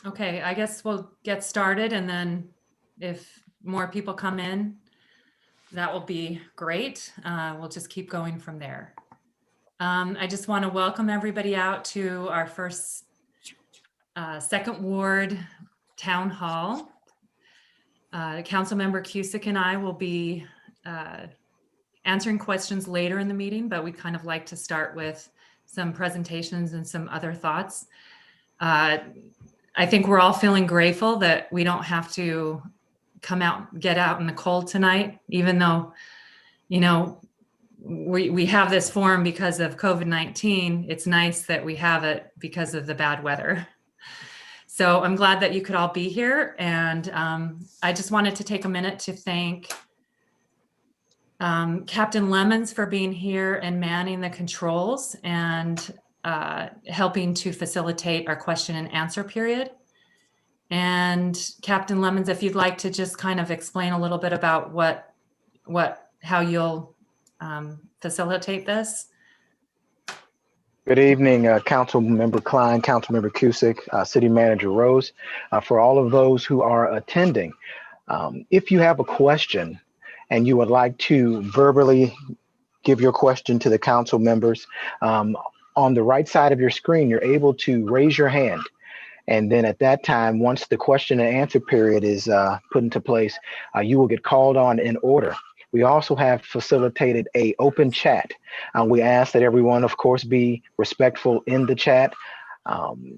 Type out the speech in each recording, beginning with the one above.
Okay, I guess we'll get started, and then if more people come in, that will be great. We'll just keep going from there. I just want to welcome everybody out to our first Second Ward Town Hall. Councilmember Cusick and I will be answering questions later in the meeting, but we kind of like to start with some presentations and some other thoughts. I think we're all feeling grateful that we don't have to get out in the cold tonight, even though, we have this forum because of COVID-19. It's nice that we have it because of the bad weather. So I'm glad that you could all be here. And I just wanted to take a minute to thank Captain Lemons for being here and manning the controls and helping to facilitate our question and answer period. And Captain Lemons, if you'd like to just kind of explain a little bit about how you'll facilitate this. Good evening, Council Member Klein, Council Member Cusick, City Manager Rose. For all of those who are attending, if you have a question and you would like to verbally give your question to the council members, on the right side of your screen, you're able to raise your hand. And then at that time, once the question and answer period is put into place, you will get called on in order. We also have facilitated an open chat. We ask that everyone, of course, be respectful in the chat.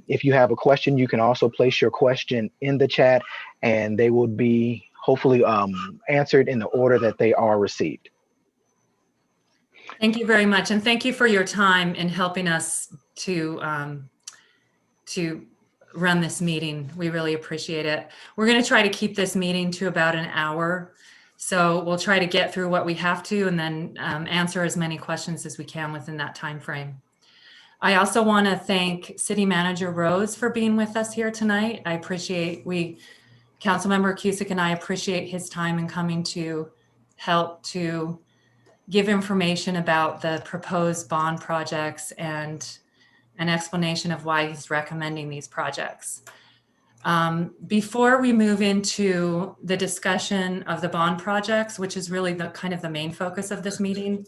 If you have a question, you can also place your question in the chat and they will be hopefully answered in the order that they are received. Thank you very much. And thank you for your time in helping us to run this meeting. We really appreciate it. We're going to try to keep this meeting to about an hour. So we'll try to get through what we have to and then answer as many questions as we can within that time frame. I also want to thank City Manager Rose for being with us here tonight. I appreciate, Councilmember Cusick and I appreciate his time in coming to help to give information about the proposed bond projects and an explanation of why he's recommending these projects. Before we move into the discussion of the bond projects, which is really the kind of the main focus of this meeting,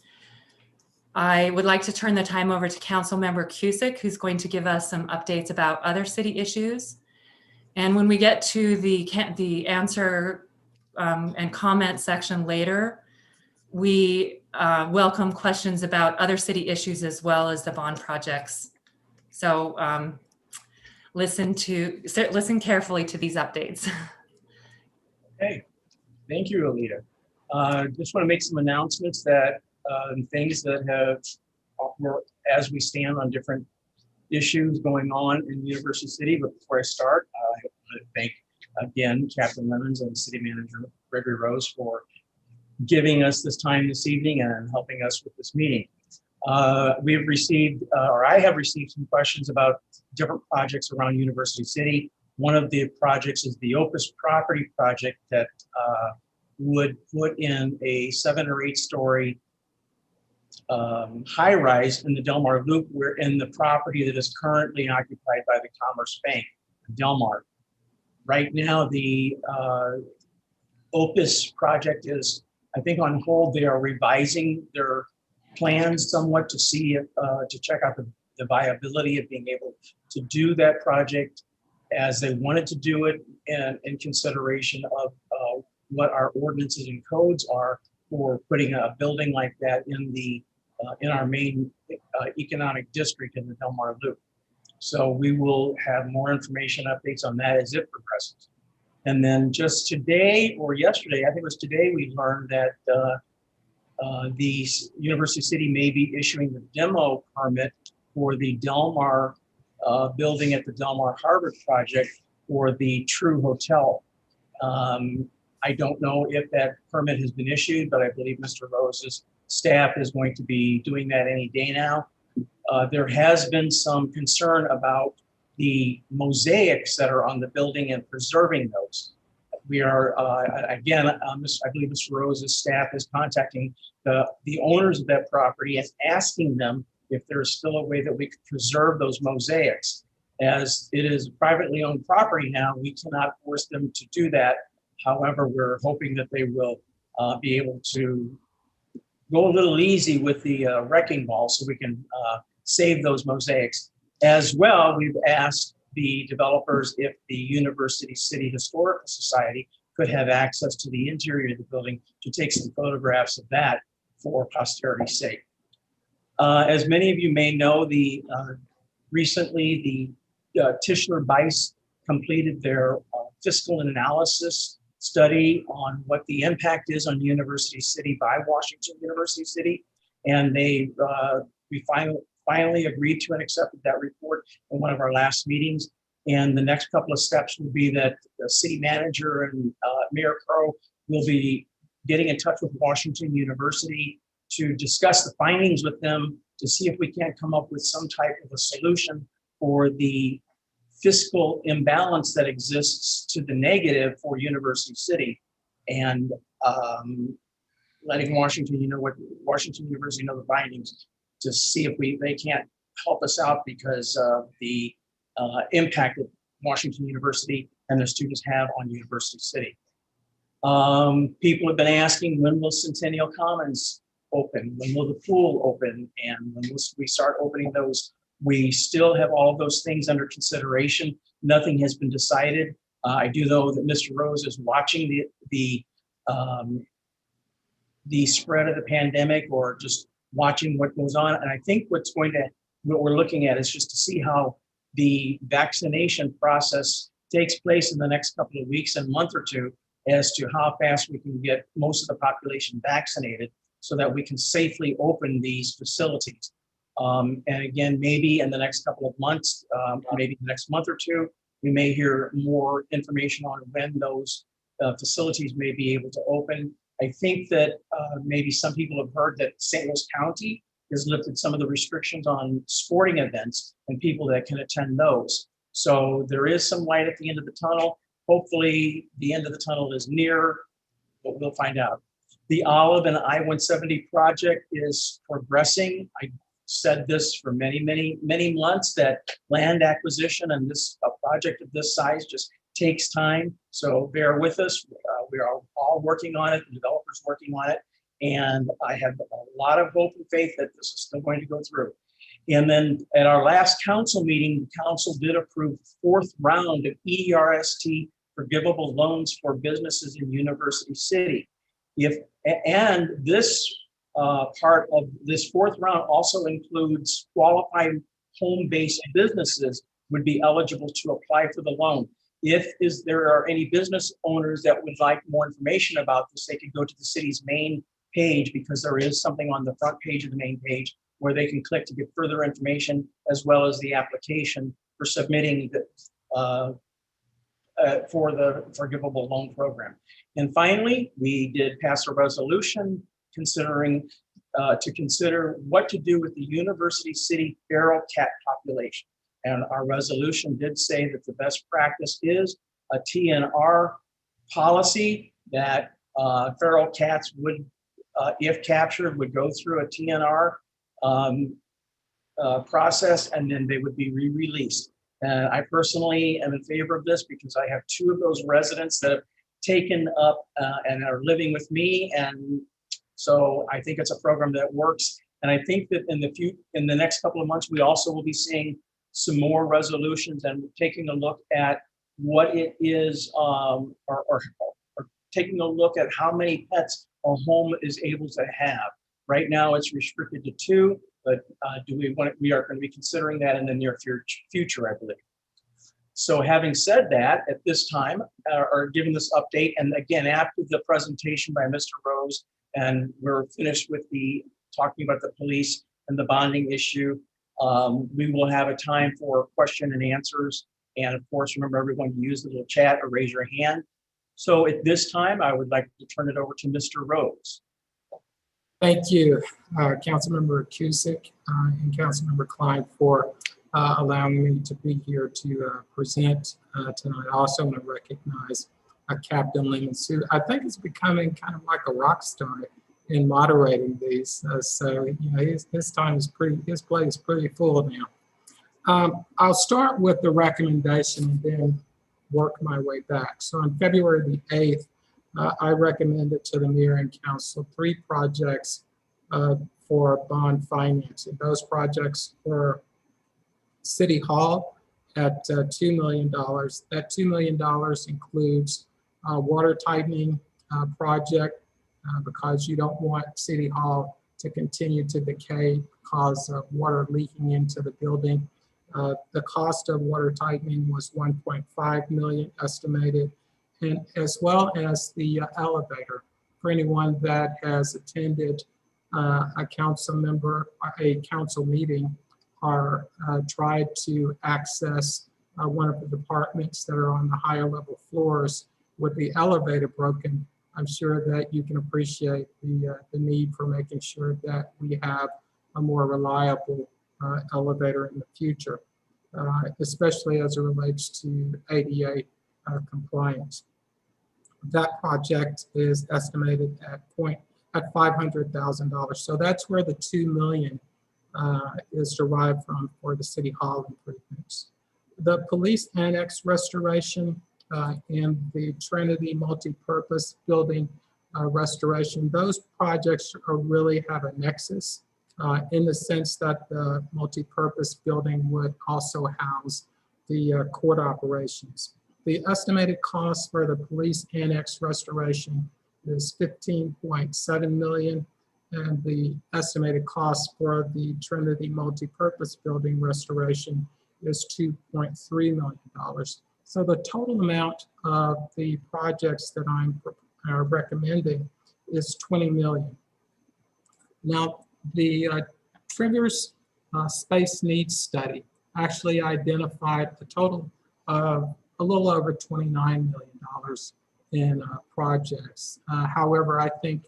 I would like to turn the time over to Councilmember Cusick, who's going to give us some updates about other city issues. And when we get to the answer and comment section later, we welcome questions about other city issues as well as the bond projects. So listen carefully to these updates. Okay, thank you, Alita. Just want to make some announcements that things that have, as we stand on different issues going on in University City. But before I start, I want to thank again Captain Lemons and City Manager Gregory Rose for giving us this time this evening and helping us with this meeting. We have received, or I have received some questions about different projects around University City. One of the projects is the Opus property project that would put in a 7 or 8 story high rise in the Del Mar Loop. We're in the property that is currently occupied by the Commerce Bank, Del Mar. Right now, the Opus project is, I think, on hold. They are revising their plans somewhat to see if, to check out the viability of being able to do that project as they wanted to do it, and in consideration of what our ordinances and codes are for putting a building like that in our main economic district in the Del Mar Loop. So we will have more information updates on that as it progresses. And then just today or yesterday, I think it was today, we learned that the University City may be issuing the demo permit for the Del Mar building at the Del Mar Harbor project for the True Hotel. I don't know if that permit has been issued, but I believe Mr. Rose's staff is going to be doing that any day now. There has been some concern about the mosaics that are on the building and preserving those. We are, again, I believe Mr. Rose's staff is contacting the owners of that property and asking them if there's still a way that we could preserve those mosaics. As it is privately owned property now, we cannot force them to do that. However, we're hoping that they will be able to go a little easy with the wrecking ball so we can save those mosaics. As well, we've asked the developers if the University City Historical Society could have access to the interior of the building to take some photographs of that for posterity's sake. As many of you may know, recently the Tischler-Weiss completed their fiscal analysis study on what the impact is on University City by Washington University City, and we finally agreed to and accepted that report in one of our last meetings. And the next couple of steps will be that the city manager and Mayor Crow will be getting in touch with Washington University to discuss the findings with them to see if we can't come up with some type of a solution for the fiscal imbalance that exists to the negative for University City, and letting Washington University know the findings to see if they can't help us out because of the impact that Washington University and their students have on University City. People have been asking, when will Centennial Commons open? When will the pool open? And when will we start opening those? We still have all of those things under consideration. Nothing has been decided. I do know that Mr. Rose is watching the spread of the pandemic, or just watching what goes on. And I think what we're looking at is just to see how the vaccination process takes place in the next couple of weeks and month or two, as to how fast we can get most of the population vaccinated so that we can safely open these facilities. And again, maybe in the next couple of months, maybe the next month or two, we may hear more information on when those facilities may be able to open. I think that maybe some people have heard that St. Louis County has lifted some of the restrictions on sporting events and people that can attend those. So there is some light at the end of the tunnel. Hopefully the end of the tunnel is near, but we'll find out. The Olive and I-170 project is progressing. I said this for many, many, many months, that land acquisition and a project of this size just takes time. So bear with us. We are all working on it, the developers working on it. And I have a lot of hope and faith that this is still going to go through. And then at our last council meeting, the council did approve the fourth round of ERST forgivable loans for businesses in University City. And this part of this fourth round also includes qualified home-based businesses would be eligible to apply for the loan. If there are any business owners that would like more information about this, they could go to the city's main page, because there is something on the front page of the main page where they can click to get further information, as well as the application for submitting for the forgivable loan program. And finally, we did pass a resolution considering to consider what to do with the University City feral cat population. And our resolution did say that the best practice is a TNR policy, that feral cats would, if captured, would go through a TNR process, and then they would be re-released. And I personally am in favor of this because I have two of those residents that have taken up and are living with me. And so I think it's a program that works. And I think that in the next couple of months, we also will be seeing some more resolutions and taking a look at what it is, or taking a look at how many pets a home is able to have. Right now, it's restricted to 2, but we are going to be considering that in the near future, I believe. So having said that, at this time, or given this update, and again, after the presentation by Mr. Rose, and we're finished with talking about the police and the bonding issue, we will have a time for question and answers. And of course, remember everyone to use the little chat or raise your hand. So at this time, I would like to turn it over to Mr. Rose. Thank you, Councilmember Cusick and Councilmember Klein, for allowing me to be here to present tonight. I also want to recognize Captain Lemon Sue. I think it's becoming kind of like a rock star in moderating these. So you know, his plate is pretty full I'll start with the recommendation and then work my way back. So on February the 8th, I recommended to the mayor and council 3 projects for bond financing. Those projects were City Hall at $2 million. That $2 million includes water tightening project because you don't want City Hall to continue to decay because of water leaking into the building. The cost of water tightening was $1.5 million estimated, and as well as the elevator. For anyone that has attended a council meeting or tried to access one of the departments that are on the higher level floors with the elevator broken, I'm sure that you can appreciate the need for making sure that we have a more reliable elevator in the future, especially as it relates to ADA compliance. That project is estimated at $500,000. So that's where the $2 million is derived from for the City Hall improvements. The police annex restoration and the Trinity multi-purpose building restoration, those projects really have a nexus in the sense that the multi-purpose building would also house the court operations. The estimated cost for the police annex restoration is $15.7 million, and the estimated cost for the Trinity multi-purpose building restoration is $2.3 million. So the total amount of the projects that I'm recommending is $20 million. Now, the Triggers Space Needs Study actually identified a total of a little over $29 million in projects. However, I think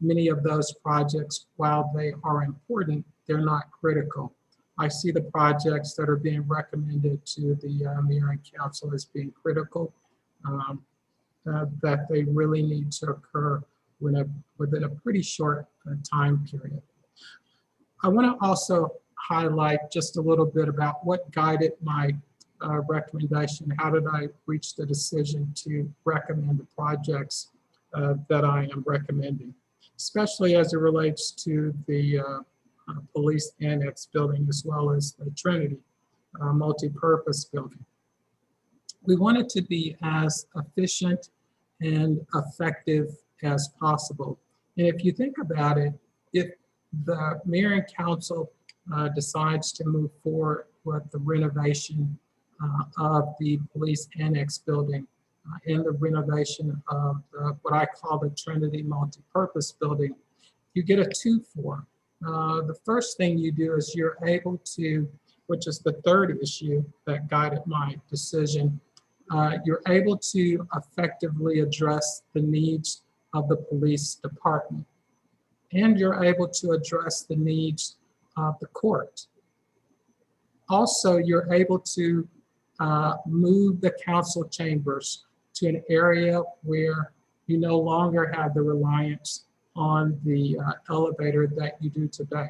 many of those projects, while they are important, they're not critical. I see the projects that are being recommended to the mayor and council as being critical, that they really need to occur within a pretty short time period. I want to also highlight just a little bit about what guided my recommendation. How did I reach the decision to recommend the projects that I am recommending, especially as it relates to the police annex building as well as the Trinity multi-purpose building. We want it to be as efficient and effective as possible. And if you think about it, if the mayor and council decides to move forward with the renovation of the police annex building and the renovation of what I call the Trinity multi-purpose building, you get a 2-for. The first thing you do is you're able to, which is the third issue that guided my decision, you're able to effectively address the needs of the police department. And you're able to address the needs of the court. Also, you're able to move the council chambers to an area where you no longer have the reliance on the elevator that you do today,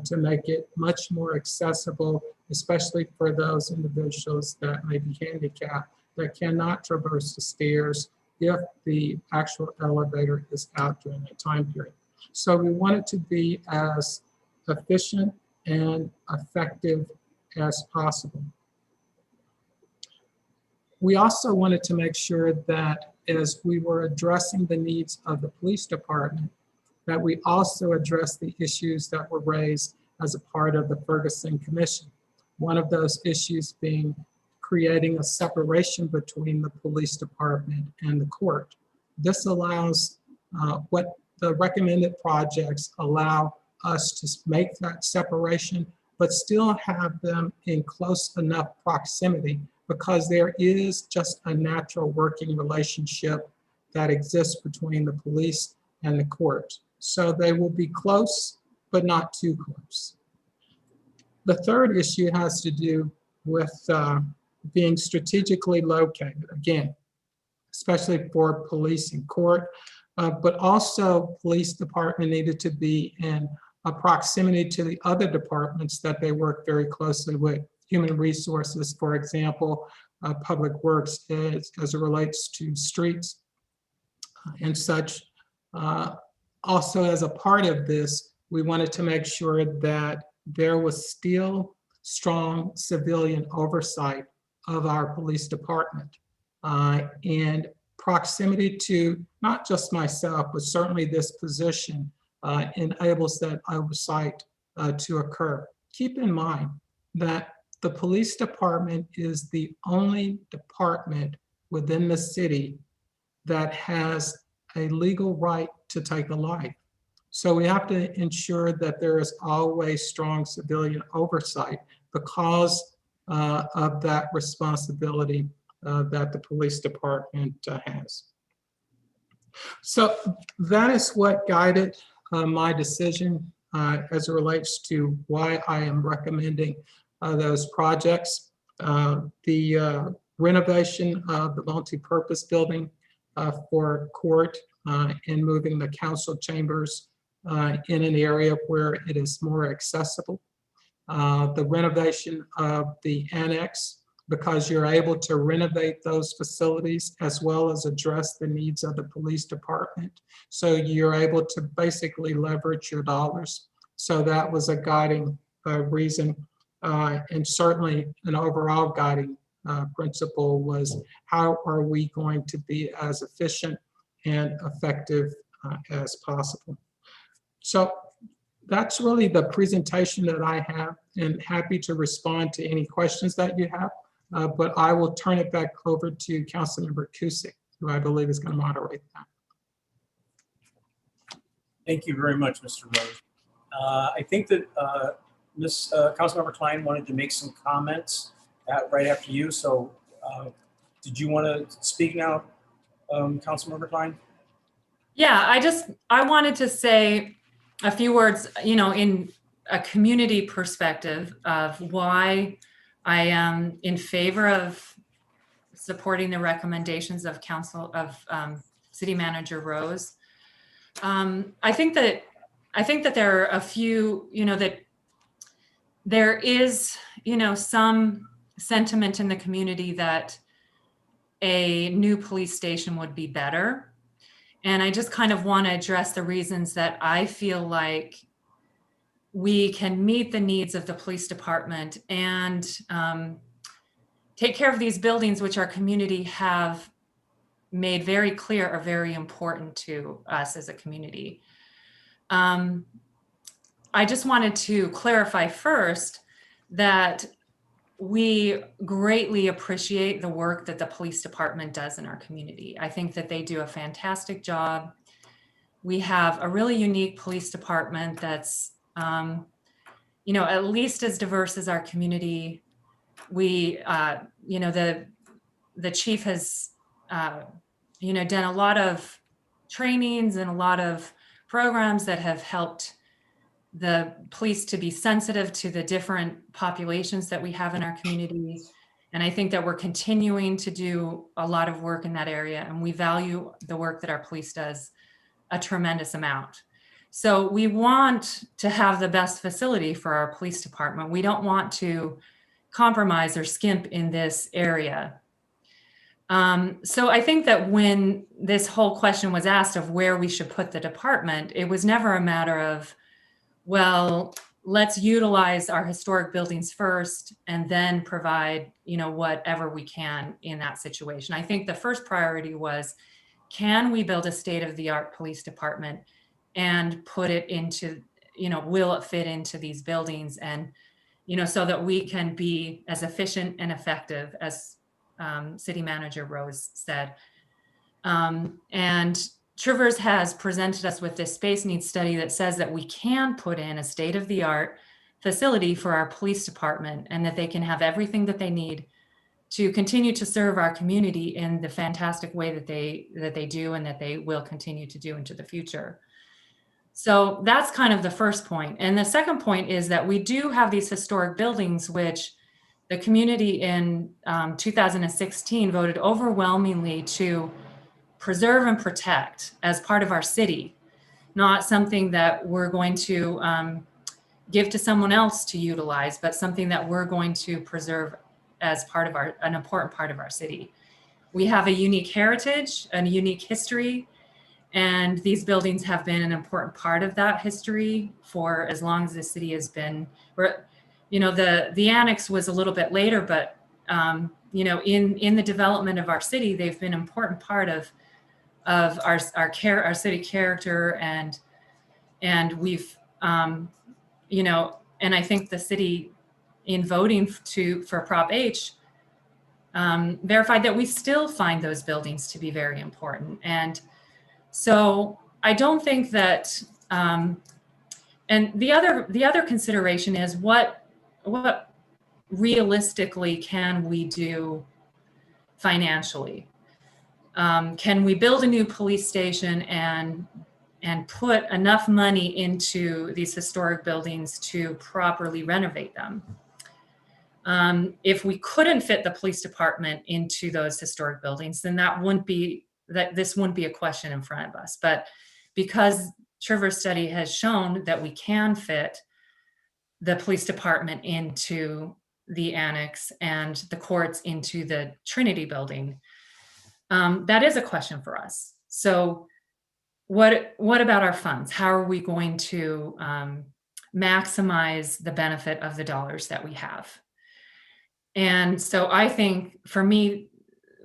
to make it much more accessible, especially for those individuals that may be handicapped, that cannot traverse the stairs if the actual elevator is out during that time period. So we want it to be as efficient and effective as possible. We also wanted to make sure that as we were addressing the needs of the police department, that we also address the issues that were raised as a part of the Ferguson Commission. One of those issues being creating a separation between the police department and the court. This allows what the recommended projects allow us to make that separation, but still have them in close enough proximity because there is just a natural working relationship that exists between the police and the court. So they will be close, but not too close. The third issue has to do with being strategically located, again, especially for police and court, but also police department needed to be in a proximity to the other departments that they work very closely with. Human resources, for example, public works as it relates to streets and such. Also, as a part of this, we wanted to make sure that there was still strong civilian oversight of our police department. And proximity to not just myself, but certainly this position enables that oversight to occur. Keep in mind that the police department is the only department within the city that has a legal right to take a life. So we have to ensure that there is always strong civilian oversight because of that responsibility that the police department has. So that is what guided my decision as it relates to why I am recommending those projects. The renovation of the multi-purpose building for court and moving the council chambers in an area where it is more accessible. The renovation of the annex, because you're able to renovate those facilities as well as address the needs of the police department. So you're able to basically leverage your dollars. So that was a guiding reason. And certainly an overall guiding principle was how are we going to be as efficient and effective as possible. So that's really the presentation that I have, and happy to respond to any questions that you have. But I will turn it back over to Councilmember Cusick, who I believe is going to moderate that. Thank you very much, Mr. Rose. I think that Councilmember Klein wanted to make some comments right after you. So did you want to speak now, Councilmember Klein? Yeah, I wanted to say a few words, in a community perspective of why I am in favor of supporting the recommendations of City Manager Rose. I think that there are a few, that there is, some sentiment in the community that a new police station would be better. And I just kind of want to address the reasons that I feel like we can meet the needs of the police department and take care of these buildings, which our community have made very clear are very important to us as a community. I just wanted to clarify first that we greatly appreciate the work that the police department does in our community. I think that they do a fantastic job. We have a really unique police department that's, at least as diverse as our community. We, the chief has, done a lot of trainings and a lot of programs that have helped the police to be sensitive to the different populations that we have in our community. And I think that we're continuing to do a lot of work in that area, and we value the work that our police does a tremendous amount. So we want to have the best facility for our police department. We don't want to compromise or skimp in this area. So I think that when this whole question was asked of where we should put the department, it was never a matter of, well, let's utilize our historic buildings first and then provide, whatever we can in that situation. I think the first priority was, can we build a state-of-the-art police department and put it into, will it fit into these buildings, and, so that we can be as efficient and effective as City Manager Rose said. And Trivers has presented us with this space needs study that says that we can put in a state-of-the-art facility for our police department, and that they can have everything that they need to continue to serve our community in the fantastic way that they do and that they will continue to do into the future. So that's kind of the first point. And the second point is that we do have these historic buildings, which the community in 2016 voted overwhelmingly to preserve and protect as part of our city. not something that we're going to give to someone else to utilize, but something that we're going to preserve as part of an important part of our city. We have a unique heritage and a unique history, and these buildings have been an important part of that history for as long as the city has been. You know, the annex was a little bit later, but you know, in the development of our city, they've been an important part of our city character, and we've you know, and I think the city, in voting for Prop H, verified that we still find those buildings to be very important. And so I don't think that, and the other consideration is what realistically can we do financially? Can we build a new police station and put enough money into these historic buildings to properly renovate them? If we couldn't fit the police department into those historic buildings, then this wouldn't be a question in front of us. But because Traverse study has shown that we can fit the police department into the annex and the courts into the Trinity building, that is a question for us. So what about our funds? How are we going to maximize the benefit of the dollars that we have? And so I think, for me,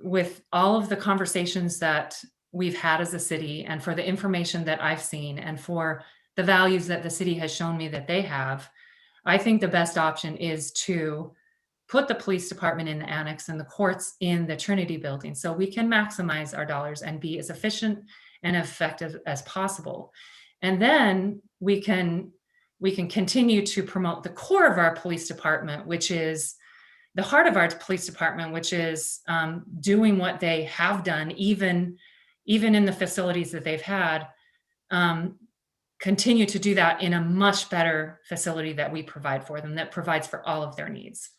with all of the conversations that we've had as a city, and for the information that I've seen, and for the values that the city has shown me that they have, I think the best option is to put the police department in the annex and the courts in the Trinity building, so we can maximize our dollars and be as efficient and effective as possible. And then we can continue to promote the core of our police department, which is the heart of our police department, which is doing what they have done, even in the facilities that they've had, continue to do that in a much better facility that we provide for them, that provides for all of their needs.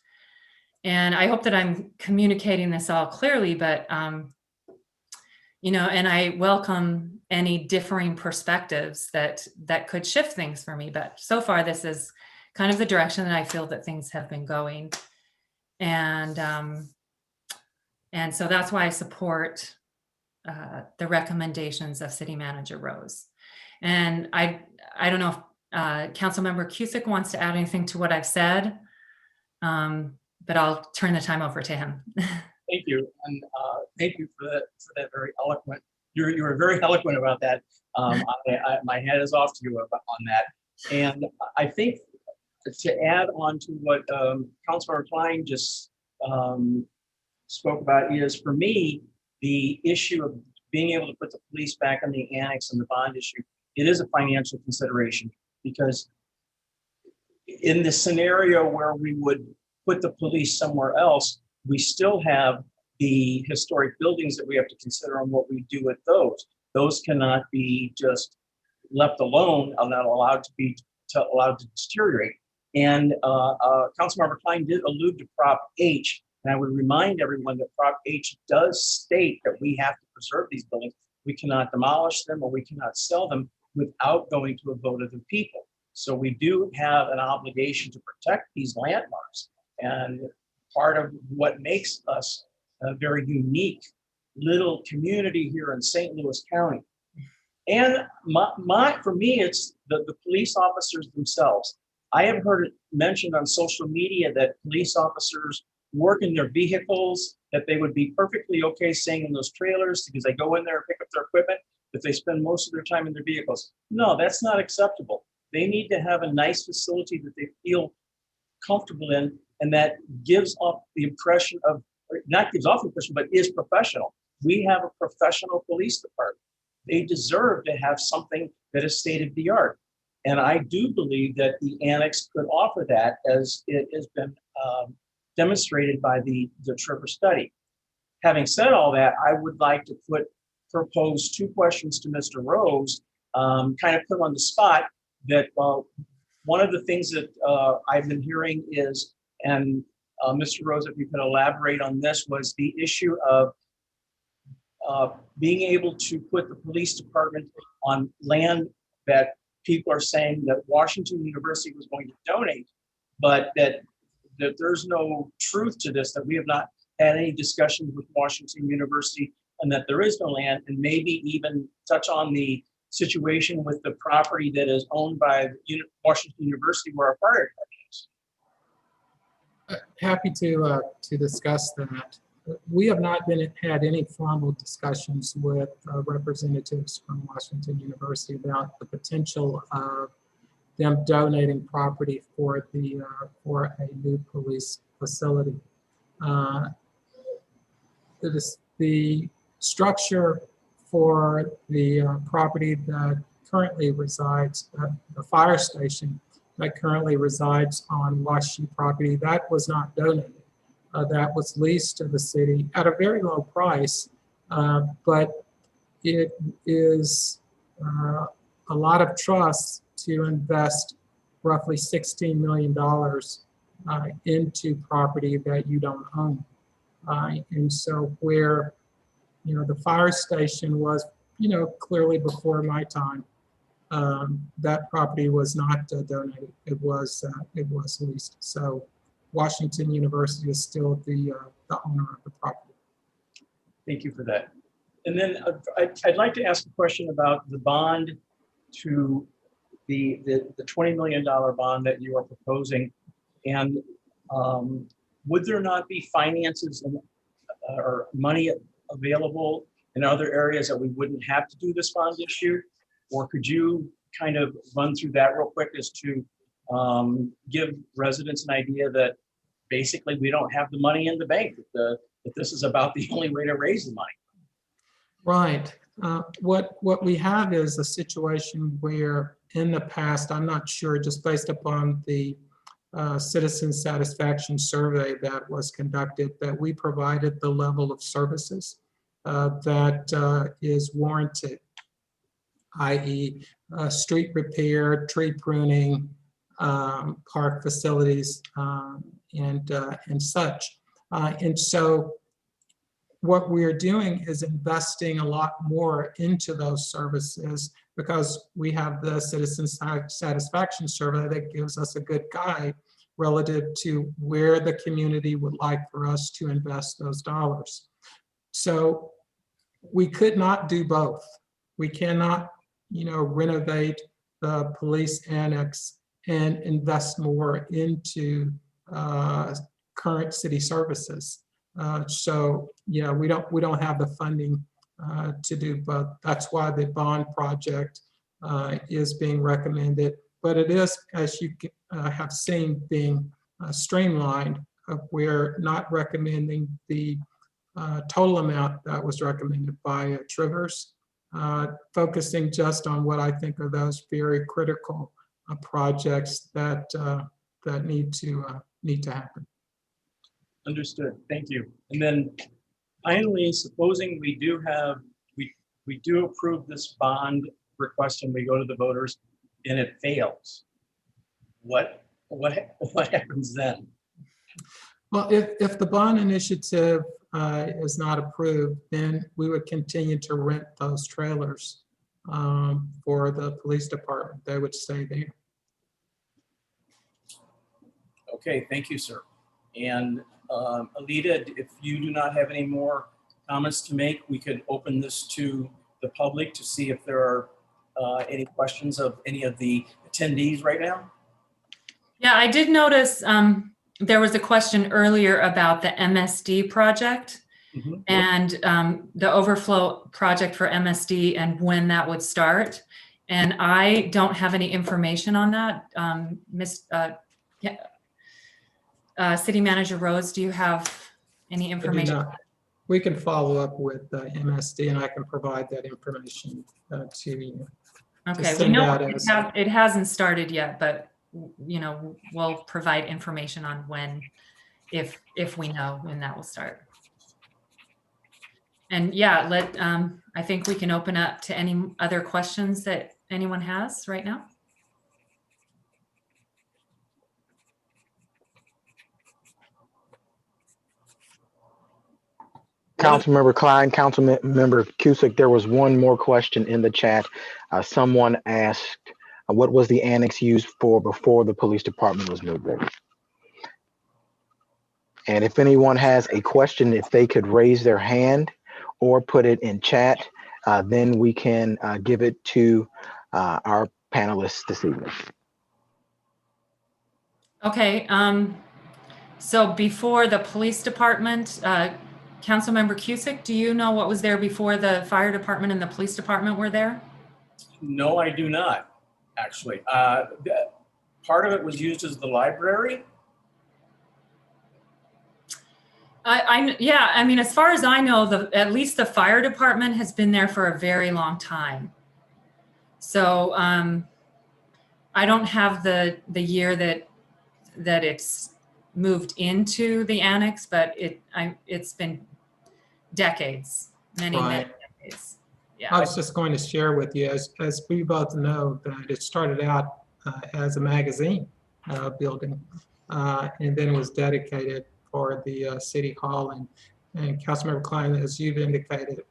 And I hope that I'm communicating this all clearly, but you know, and I welcome any differing perspectives that could shift things for me. But so far, this is kind of the direction that I feel that things have been going. And so that's why I support the recommendations of City Manager Rose. And I don't know if Councilmember Cusick wants to add anything to what I've said, but I'll turn the time over to him. Thank you, and thank you for that very eloquent. You were very eloquent about that. My head is off to you on that, and I think to add on to what Councilmember Klein just spoke about is, for me, the issue of being able to put the police back in the annex and the bond issue. It is a financial consideration, because in the scenario where we would put the police somewhere else, we still have the historic buildings that we have to consider on what we do with those. Those cannot be just left alone, are not allowed to deteriorate. And Councilmember Klein did allude to Prop H, and I would remind everyone that Prop H does state that we have to preserve these buildings. We cannot demolish them or we cannot sell them without going to a vote of the people. So we do have an obligation to protect these landmarks. And part of what makes us a very unique little community here in St. Louis County. And for me, it's the police officers themselves. I have heard it mentioned on social media that police officers work in their vehicles, that they would be perfectly okay staying in those trailers because they go in there and pick up their equipment, but they spend most of their time in their vehicles. No, that's not acceptable. They need to have a nice facility that they feel comfortable in, and that gives off the impression of, not gives off the impression, but is professional. We have a professional police department. They deserve to have something that is state of the art. And I do believe that the annex could offer that, as it has been demonstrated by the Trevor study. Having said all that, I would like to propose two questions to Mr. Rose, kind of put him on the spot, that one of the things that I've been hearing is, and Mr. Rose, if you could elaborate on this, was the issue of being able to put the police department on land that people are saying that Washington University was going to donate, but that there's no truth to this, that we have not had any discussions with Washington University, and that there is no land, and maybe even touch on the situation with the property that is owned by Washington University where our fire department is. Happy to discuss that. We have not had any formal discussions with representatives from Washington University about the potential of them donating property for for a new police facility. The structure for the property that currently resides at the fire station that currently resides on Washi property, that was not donated. That was leased to the city at a very low price, but it is a lot of trust to invest roughly $16 million into property that you don't own. And so where, the fire station was, clearly before my time, that property was not donated. It was leased. So Washington University is still the owner of the property. Thank you for that. And then I'd like to ask a question about the bond to the $20 million bond that you are proposing. And would there not be finances or money available in other areas that we wouldn't have to do this bond issue? Or could you kind of run through that real quick as to give residents an idea that basically we don't have the money in the bank, that this is about the only way to raise the money? Right. What we have is a situation where in the past, I'm not sure, just based upon the citizen satisfaction survey that was conducted, that we provided the level of services that is warranted, i.e. Street repair, tree pruning, park facilities, and such. And so what we're doing is investing a lot more into those services because we have the citizen satisfaction survey that gives us a good guide relative to where the community would like for us to invest those dollars. So we could not do both. We cannot, renovate the police annex and invest more into current city services. So yeah, we don't have the funding to do both. That's why the bond project is being recommended, but it is, as you have seen, being streamlined. We're not recommending the total amount that was recommended by Trivers, focusing just on what I think are those very critical projects that that need to happen. Understood. Thank you. And then finally, supposing we do approve this bond request and we go to the voters and it fails, what happens then? Well, if the bond initiative is not approved, then we would continue to rent those trailers for the police department. They would stay there. Okay, thank you, sir. And Alita, if you do not have any more comments to make, we could open this to the public to see if there are any questions of any of the attendees right now. Yeah, I did notice there was a question earlier about the MSD project and the overflow project for MSD and when that would start. And I don't have any information on that. City Manager Rose, do you have any information? We can follow up with MSD and I can provide that information to you. Okay, we know it hasn't started yet, but we'll provide information on when, if we know when that will start. And yeah, I think we can open up to any other questions that anyone has right now. Councilmember Klein, Councilmember Cusick, there was one more question in the chat. Someone asked, what was the annex used for before the police department was moved there? And if anyone has a question, if they could raise their hand or put it in chat, then we can give it to our panelists this evening. Okay, so before the police department, Councilmember Cusick, do you know what was there before the fire department and the police department were there? No, I do not, actually. Part of it was used as the library. Yeah, I mean, as far as I know, at least the fire department has been there for a very long time. So I don't have the year that it's moved into the annex, but it's been decades, many decades. Yeah. I was just going to share with you, as we both know, that it started out as a magazine building, and then it was dedicated for the City Hall. And Councilmember Klein, as you've indicated,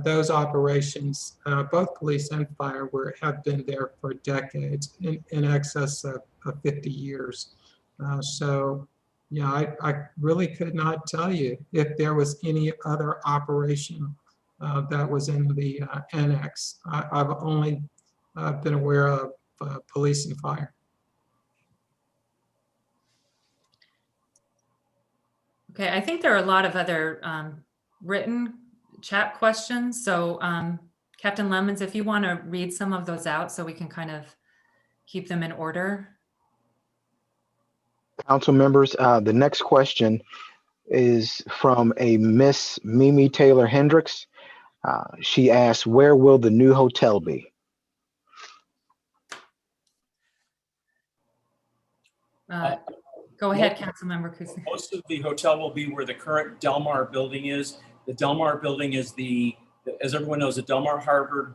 those operations, both police and fire, have been there for decades, in excess of 50 years. So, yeah, I really could not tell you if there was any other operation that was in the annex. I've only been aware of police and fire. Okay, I think there are a lot of other written chat questions. So Captain Lemons, if you want to read some of those out so we can kind of keep them in order. Council members, the next question is from a Miss Mimi Taylor Hendricks. She asks, where will the new hotel be? Go ahead, Councilmember Cusick. Most of the hotel will be where the current Delmar building is. The Delmar building is as everyone knows, the Delmar Harvard,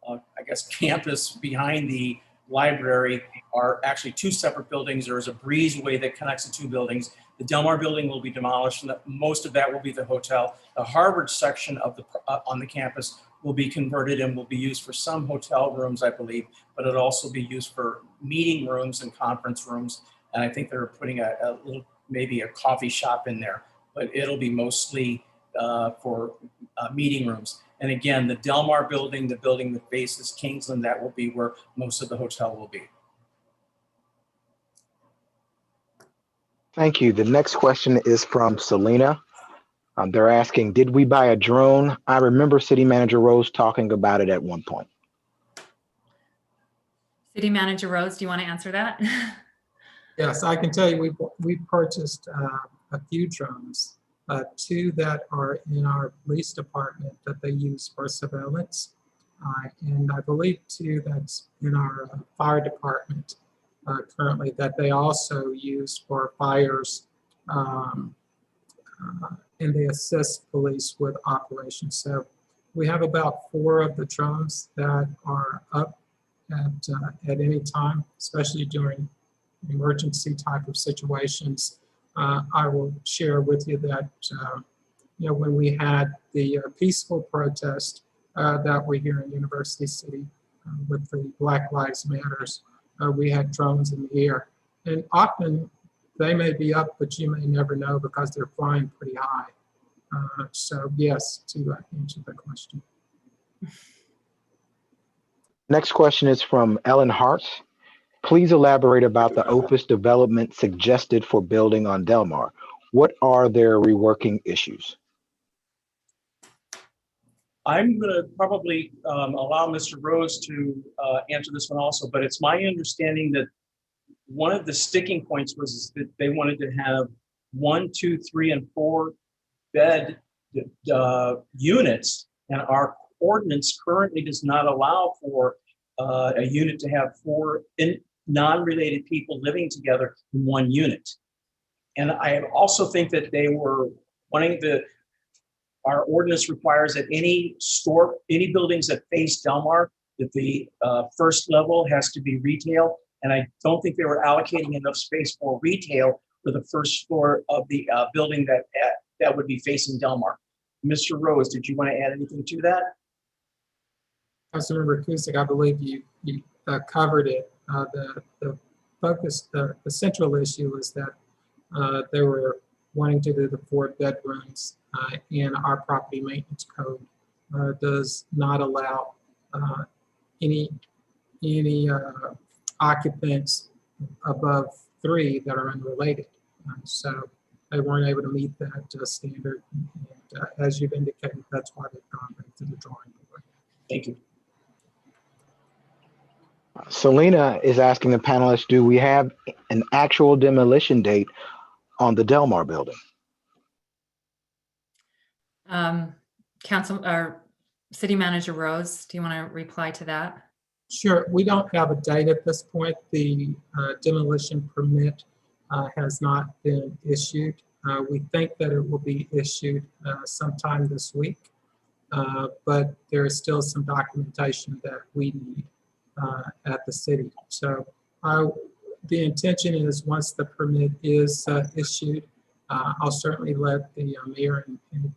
I guess, campus behind the library are actually two separate buildings. There is a breezeway that connects the two buildings. The Delmar building will be demolished, and most of that will be the hotel. The Harvard section of on the campus will be converted and will be used for some hotel rooms, I believe, but it'll also be used for meeting rooms and conference rooms. And I think they're putting a little, maybe a coffee shop in there, but it'll be mostly for meeting rooms. And again, the Delmar building, the building that faces Kingsland, that will be where most of the hotel will be. Thank you. The next question is from Selena. They're asking, did we buy a drone? I remember City Manager Rose talking about it at one point. City Manager Rose, do you want to answer that? Yes, I can tell you we purchased a few drones, two that are in our police department that they use for surveillance, and I believe two that's in our fire department currently that they also use for fires, and they assist police with operations. So we have about 4 of the drones that are up at any time, especially during emergency type of situations. I will share with you that when we had the peaceful protest that we here in University City with the Black Lives Matters, we had drones in the air, and often they may be up, but you may never know because they're flying pretty high. So yes, to answer the question. Next question is from Ellen Hartz. Please elaborate about the office development suggested for building on Delmar. What are their reworking issues? I'm going to probably allow Mr. Rose to answer this one also, but it's my understanding that one of the sticking points was that they wanted to have 1, 2, 3, and 4 bed units, and our ordinance currently does not allow for a unit to have 4 non-related people living together in one unit. And I also think that they were wanting our ordinance requires that any buildings that face Delmar, that the first level has to be retail. And I don't think they were allocating enough space for retail for the first floor of the building that would be facing Delmar. Mr. Rose, did you want to add anything to that? Councilmember Kusick, I believe you covered it. The focus, the central issue is that they were wanting to do the 4 bedrooms, and our property maintenance code does not allow any occupants above 3 that are unrelated. So they weren't able to meet that standard. And, as you've indicated, that's why they've gone back to the drawing board. Thank you. Selena is asking the panelists, do we have an actual demolition date on the Delmar building? Council or City Manager Rose, do you want to reply to that? Sure. We don't have a date at this point. The demolition permit has not been issued. We think that it will be issued sometime this week, but there is still some documentation that we need at the city. So the intention is once the permit is issued, I'll certainly let the mayor and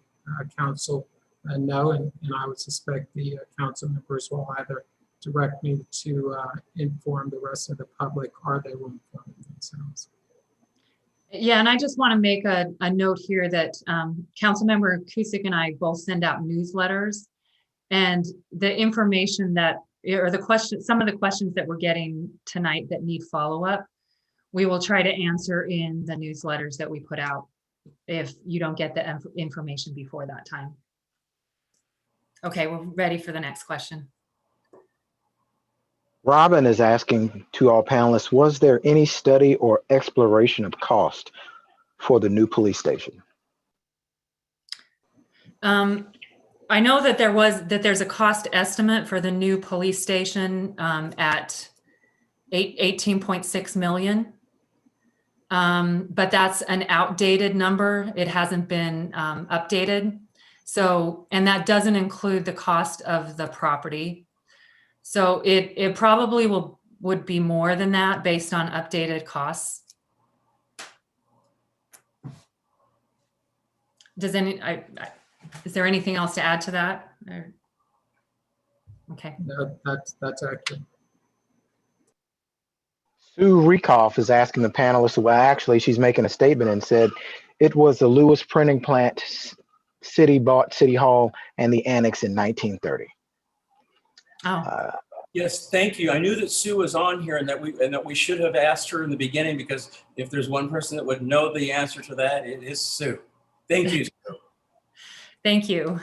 council know, and I would suspect the council members will either direct me to inform the rest of the public, or they will inform themselves. Yeah, and I just want to make a note here that Councilmember Kusick and I both send out newsletters, and the information that, or the question, some of the questions that we're getting tonight that need follow-up, we will try to answer in the newsletters that we put out if you don't get the information before that time. Okay, we're ready for the next question. Robin is asking to all panelists, was there any study or exploration of cost for the new police station? I know that there's a cost estimate for the new police station at 18.6 million. But that's an outdated number. It hasn't been updated. So, and that doesn't include the cost of the property. So it probably would be more than that based on updated costs. Is there anything else to add to that? Okay. No, that's accurate. Sue Rekoff is asking the panelists, well, actually, she's making a statement and said it was the Lewis printing plant, city bought City Hall and the Annex in 1930. Oh. Yes, thank you. I knew that Sue was on here and that we should have asked her in the beginning, because if there's one person that would know the answer to that, it is Sue. Thank you, Sue. Thank you.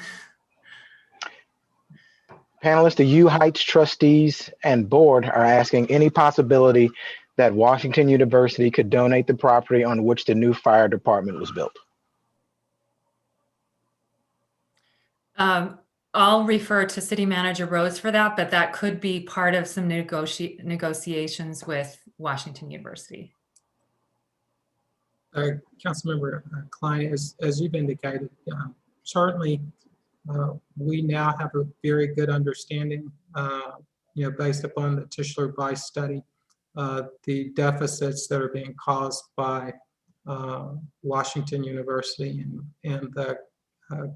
Panelists, the U Heights trustees and board are asking any possibility that Washington University could donate the property on which the new fire department was built. I'll refer to City Manager Rose for that, but that could be part of some negotiations with Washington University. Councilmember Klein, as you've indicated, certainly we now have a very good understanding, based upon the Tischler Weiss study, the deficits that are being caused by Washington University, and the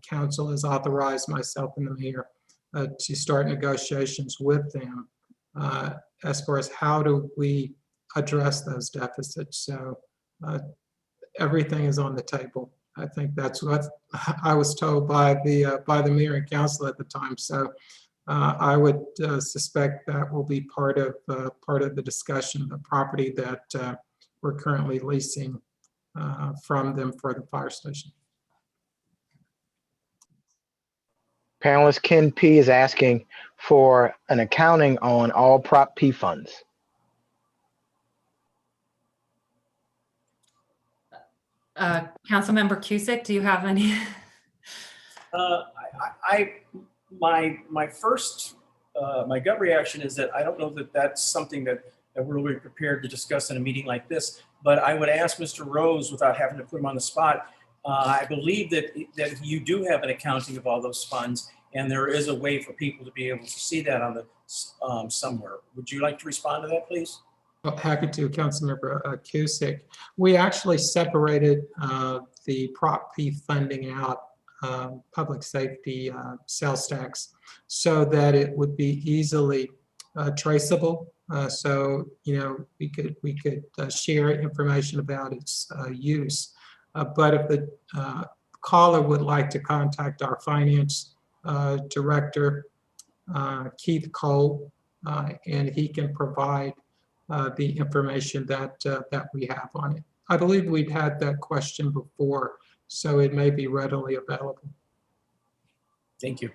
council has authorized myself and the mayor to start negotiations with them as far as how do we address those deficits. So everything is on the table. I think that's what I was told by the mayor and council at the time. So I would suspect that will be part of the discussion, the property that we're currently leasing from them for the fire station. Panelist Ken P is asking for an accounting on all Prop P funds. Councilmember Cusick, do you have any? My gut reaction is that I don't know that that's something that we're really prepared to discuss in a meeting like this, but I would ask Mr. Rose, without having to put him on the spot, I believe that you do have an accounting of all those funds, and there is a way for people to be able to see that on the somewhere. Would you like to respond to that, please? Well, happy to, Councilmember Cusick. We actually separated the Prop P funding out public safety sales tax, so that it would be easily traceable. So we could share information about its use. But if the caller would like to contact our finance director, Keith Cole, and he can provide the information that we have on it. I believe we've had that question before, so it may be readily available. Thank you.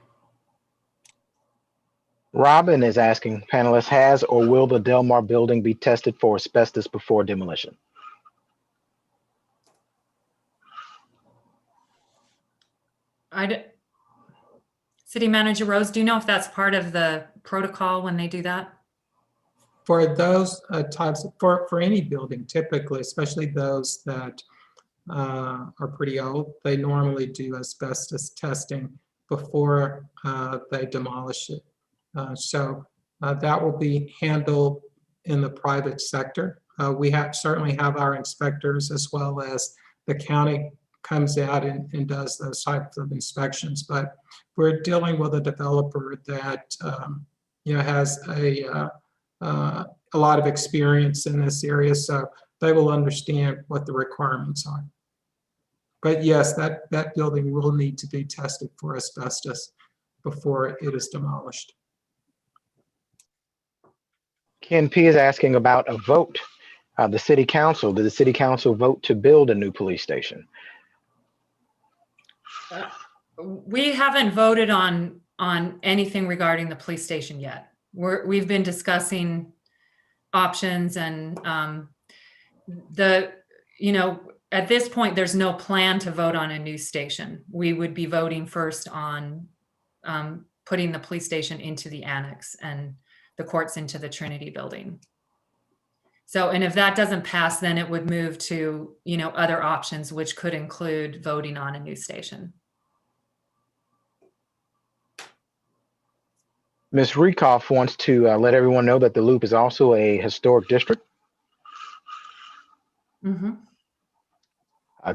Robin is asking, panelists, has or will the Delmar building be tested for asbestos before demolition? City Manager Rose, do you know if that's part of the protocol when they do that? For those types, for any building, typically, especially those that are pretty old, they normally do asbestos testing before they demolish it. So that will be handled in the private sector. We certainly have our inspectors, as well as the county comes out and does those types of inspections. But we're dealing with a developer that has a lot of experience in this area, so they will understand what the requirements are. But yes, that building will need to be tested for asbestos before it is demolished. Ken P is asking about a vote. The city council, did the city council vote to build a new police station? We haven't voted on anything regarding the police station yet. We've been discussing options, and at this point, there's no plan to vote on a new station. We would be voting first on putting the police station into the annex and the courts into the Trinity building. So, and if that doesn't pass, then it would move to, other options, which could include voting on a new station. Ms. Rekoff wants to let everyone know that the Loop is also a historic district. Mm-hmm.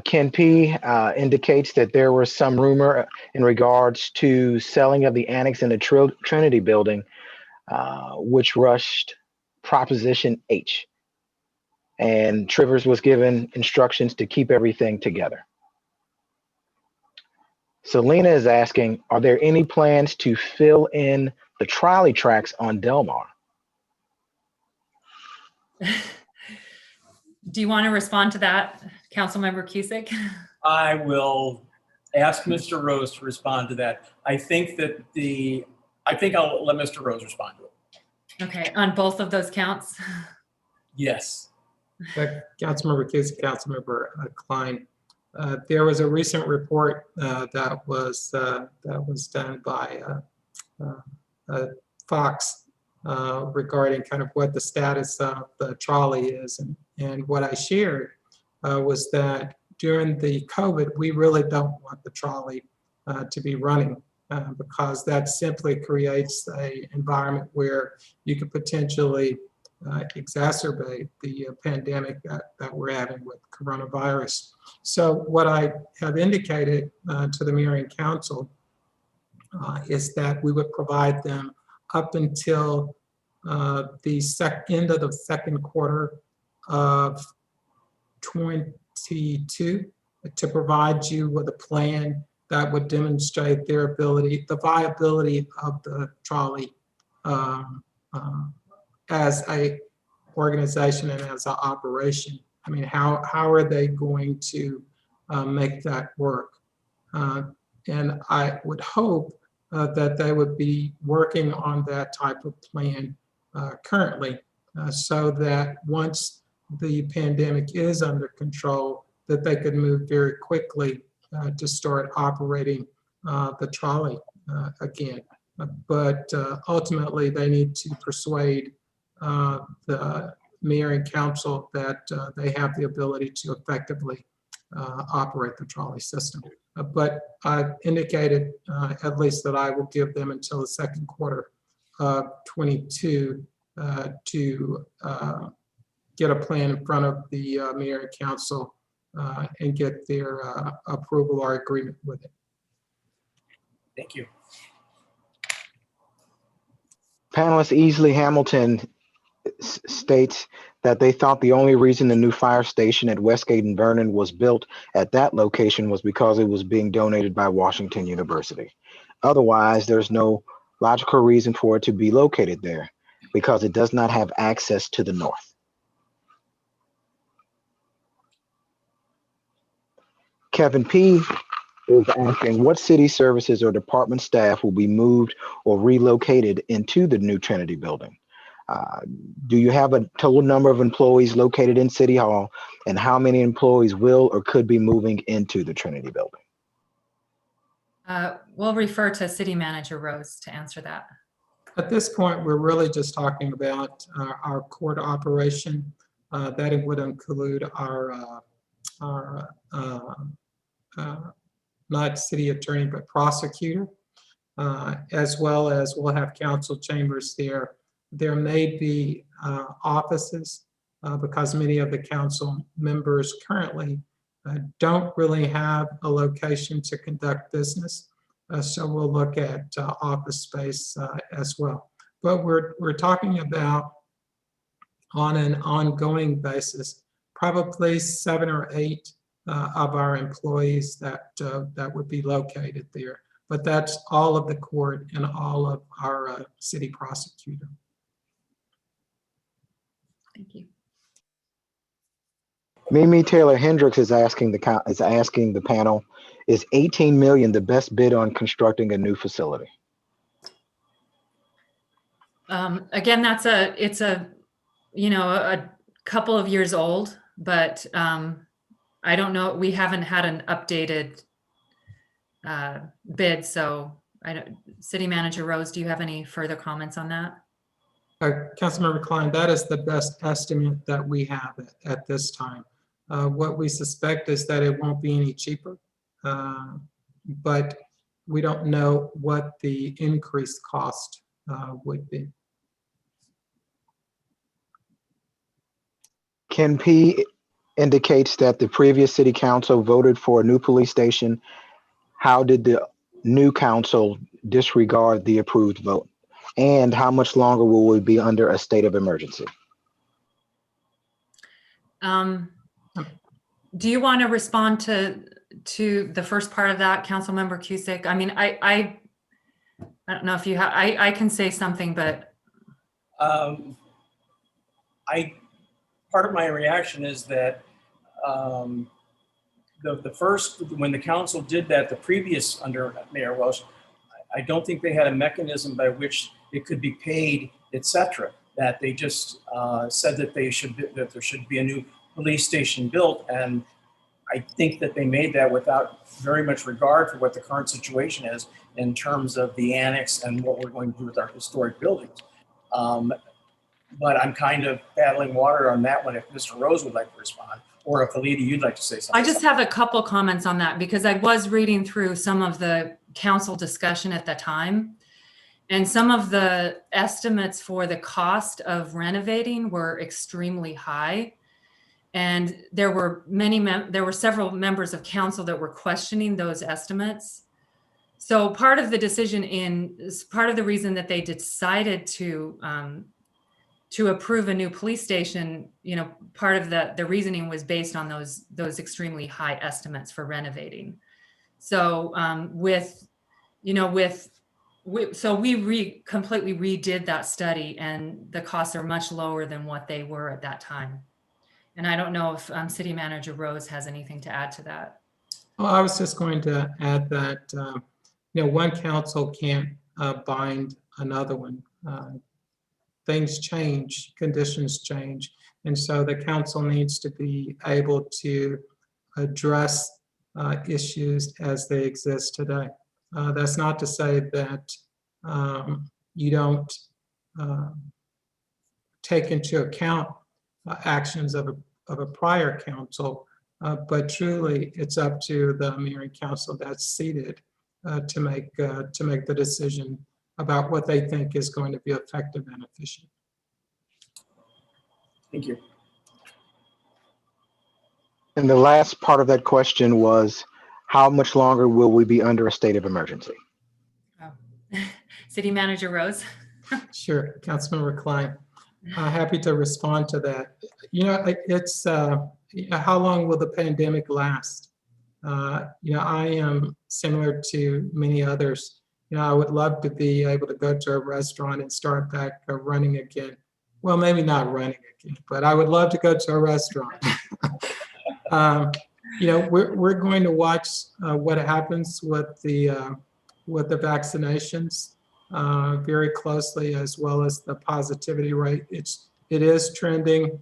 Ken P indicates that there was some rumor in regards to selling of the annex in the Trinity building, which rushed Proposition H. And Trivers was given instructions to keep everything together. Selena is asking, are there any plans to fill in the trolley tracks on Delmar? Do you want to respond to that, Councilmember Cusick? I will ask Mr. Rose to respond to that. I think I'll let Mr. Rose respond to it. Okay, on both of those counts? Yes. Councilmember Cusick, Councilmember Klein. There was a recent report that was done by Fox regarding kind of what the status of the trolley is, and what I shared was that during the COVID, we really don't want the trolley to be running because that simply creates an environment where you could potentially exacerbate the pandemic that we're having with coronavirus. So what I have indicated to the mayor and council is that we would provide them up until the end of the second quarter of 22 to provide you with a plan that would demonstrate their ability, the viability of the trolley as a organization and as an operation. I mean, how are they going to make that work? And I would hope that they would be working on that type of plan currently, so that once the pandemic is under control, that they could move very quickly to start operating the trolley again. But ultimately, they need to persuade the mayor and council that they have the ability to effectively operate the trolley system. But I've indicated at least that I will give them until the second quarter of 22 to get a plan in front of the mayor and council and get their approval or agreement with it. Thank you. Panelist Easley Hamilton states that they thought the only reason the new fire station at Westgate and Vernon was built at that location was because it was being donated by Washington University. Otherwise, there's no logical reason for it to be located there because it does not have access to the north. Kevin P. is asking what city services or department staff will be moved or relocated into the new Trinity building. Do you have a total number of employees located in City Hall, and how many employees will or could be moving into the Trinity building? We'll refer to City Manager Rose to answer that. At this point, we're really just talking about our court operation. That it would include our not city attorney, but prosecutor, as well as we'll have council chambers there. There may be offices because many of the council members currently don't really have a location to conduct business. So we'll look at office space as well. But we're talking about on an ongoing basis, probably 7 or 8 of our employees that would be located there. But that's all of the court and all of our city prosecutor. Thank you. Mimi Taylor Hendricks is asking the panel, is 18 million the best bid on constructing a new facility? Again, it's a couple of years old, but I don't know. We haven't had an updated bid, so City Manager Rose, do you have any further comments on that? Councilmember Klein, that is the best estimate that we have at this time. What we suspect is that it won't be any cheaper, but we don't know what the increased cost would be. Ken P. indicates that the previous city council voted for a new police station. How did the new council disregard the approved vote? And how much longer will we be under a state of emergency? Do you want to respond to the first part of that, Councilmember Cusick? I mean, I don't know if you have. I can say something, but Part of my reaction is that the first, when the council did that, the previous under Mayor Welsh, I don't think they had a mechanism by which it could be paid, etc. That they just said that there should be a new police station built, and I think that they made that without very much regard for what the current situation is in terms of the annex and what we're going to do with our historic buildings. But I'm kind of battling water on that one if Mr. Rose would like to respond, or if Alita, you'd like to say something. I just have a couple comments on that because I was reading through some of the council discussion at the time, and some of the estimates for the cost of renovating were extremely high. And there were several members of council that were questioning those estimates. So part of the reason that they decided to approve a new police station, part of the reasoning was based on those extremely high estimates for renovating. So we completely redid that study, and the costs are much lower than what they were at that time. And I don't know if City Manager Rose has anything to add to that. Well, I was just going to add that one council can't bind another one. Things change, conditions change, and so the council needs to be able to address issues as they exist today. That's not to say that you don't take into account actions of a prior council, but truly it's up to the mayor and council that's seated to make the decision about what they think is going to be effective and efficient. Thank you. And the last part of that question was, how much longer will we be under a state of emergency? City Manager Rose. Sure, Councilmember Klein. Happy to respond to that. It's how long will the pandemic last? I am similar to many others. I would love to be able to go to a restaurant and start back running again. Well, maybe not running again, but I would love to go to a restaurant. We're going to watch what happens with the vaccinations very closely, as well as the positivity rate. It is trending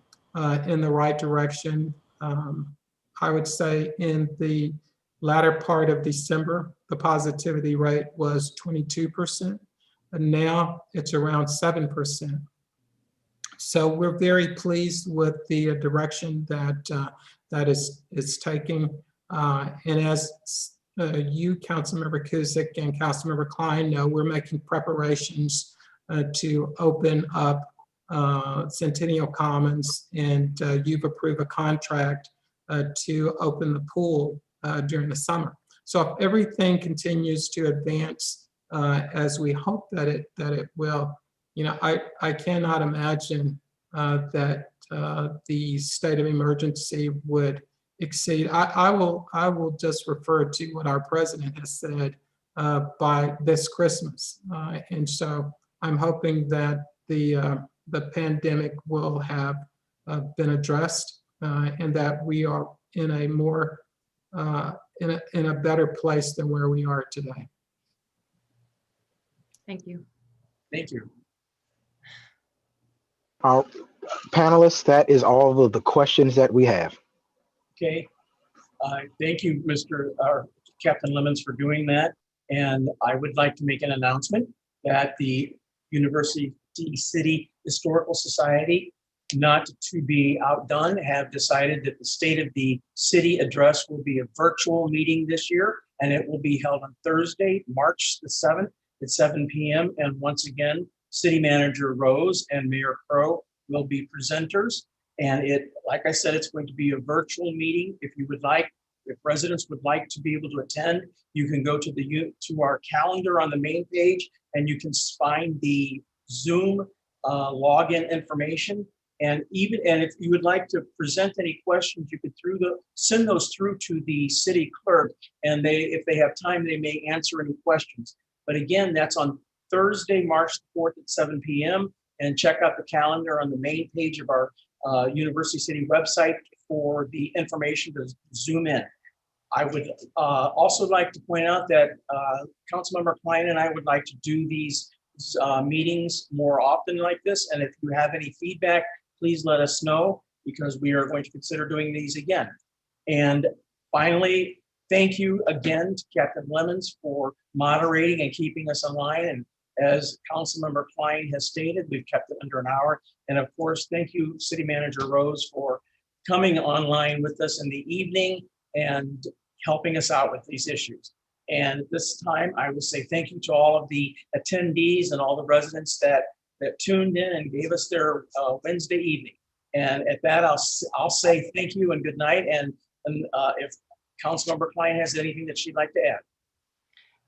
in the right direction. I would say in the latter part of December, the positivity rate was 22%, and now it's around 7%. So we're very pleased with the direction that is taking. And as you, Councilmember Kuzic and Councilmember Klein know, we're making preparations to open up Centennial Commons, and you've approved a contract to open the pool during the summer. So if everything continues to advance as we hope that it will, I cannot imagine that the state of emergency would exceed. I will just refer to what our president has said by this Christmas, and so I'm hoping that the pandemic will have been addressed and that we are in a more in a better place than where we are today. Thank you. Thank you. Our panelists, that is all of the questions that we have. Okay. Thank you, Captain Lemons, for doing that. And I would like to make an announcement that the University City Historical Society, not to be outdone, have decided that the State of the City address will be a virtual meeting this year, and it will be held on Thursday, March the 7th at 7 p.m. And once again, City Manager Rose and Mayor Crow will be presenters. And like I said, it's going to be a virtual meeting. If residents would like to be able to attend, you can go to our calendar on the main page, and you can find the Zoom login information. And if you would like to present any questions, you could send those through to the city clerk, and if they have time, they may answer any questions. But again, that's on Thursday, March 4th at 7 p.m. And check out the calendar on the main page of our University City website for the information to Zoom in. I would also like to point out that Councilmember Klein and I would like to do these meetings more often like this. And if you have any feedback, please let us know, because we are going to consider doing these again. And finally, thank you again to Captain Lemons for moderating and keeping us in line. And as Councilmember Klein has stated, we've kept it under an hour. And of course, thank you, City Manager Rose, for coming online with us in the evening and helping us out with these issues. And this time, I will say thank you to all of the attendees and all the residents that tuned in and gave us their Wednesday evening. And at that, I'll say thank you and good night. And if Councilmember Klein has anything that she'd like to add.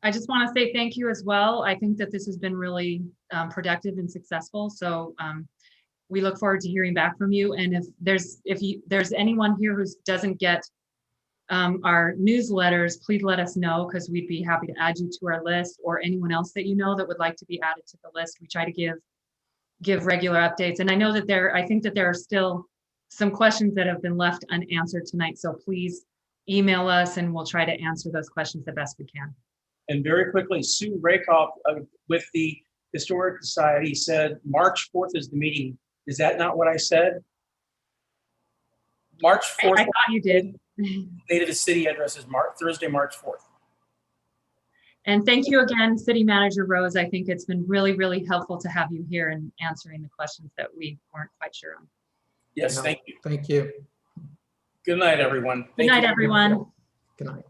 I just want to say thank you as well. I think that this has been really productive and successful. So we look forward to hearing back from you. And if there's anyone here who doesn't get our newsletters, please let us know, because we'd be happy to add you to our list, or anyone else that you know that would like to be added to the list. We try to give regular updates. And I know that I think that there are still some questions that have been left unanswered tonight. So please email us and we'll try to answer those questions the best we can. And very quickly, Sue Rakoff with the Historic Society said March 4th is the meeting. Is that not what I said? March 4th. I thought you did. Date of the city address is Thursday, March 4th. And thank you again, City Manager Rose. I think it's been really, really helpful to have you here and answering the questions that we weren't quite sure on. Yes, thank you. Thank you. Good night, everyone. Good night, everyone. Good night.